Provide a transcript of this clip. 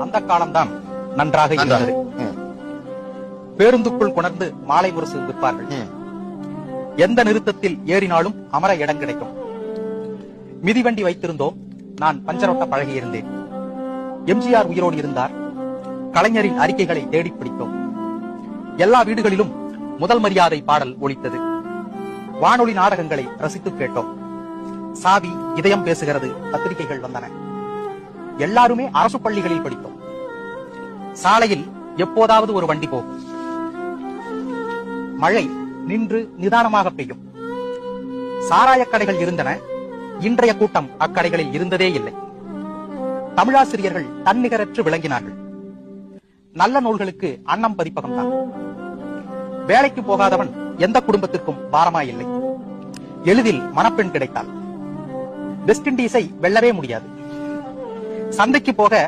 அந்த காலம்தான் நன்றாக இருந்தது. பேருந்துக்குள் கொணர்ந்து மாலை முரசு விற்பார்கள். எந்த நிறுத்தத்தில் ஏறினாலும் அமர இடம் கிடைக்கும். மிதிவண்டி வைத்திருந்தோம். நான் பஞ்சரோட்ட பழகியிருந்தேன். எம்ஜிஆர் உயிரோடு இருந்தார். கலைஞரின் அறிக்கைகளை தேடி பிடித்தோம். எல்லா வீடுகளிலும் முதல் மரியாதை பாடல் ஒலித்தது. வானொலி நாடகங்களை ரசித்து கேட்டோம். சாவி இதயம் பேசுகிறது பத்திரிகைகள் வந்தன. எல்லாருமே அரசு பள்ளிகளில் படித்தோம். சாலையில் எப்போதாவது ஒரு வண்டி போகும். மழை நின்று நிதானமாக பெய்யும். சாராய கடைகள் இருந்தன. இன்றைய கூட்டம் அக்கடைகளில் இருந்ததே இல்லை. தமிழாசிரியர்கள் தன்னிகரற்று விளங்கினார்கள். நல்ல நூல்களுக்கு அன்னம் பதிப்பகம்தான். வேலைக்கு போகாதவன் எந்த குடும்பத்திற்கும் பாரமாயில்லை. எளிதில் மணப்பெண் கிடைத்தாள். வெஸ்ட் இண்டீஸை வெல்லவே முடியாது. சந்தைக்கு போக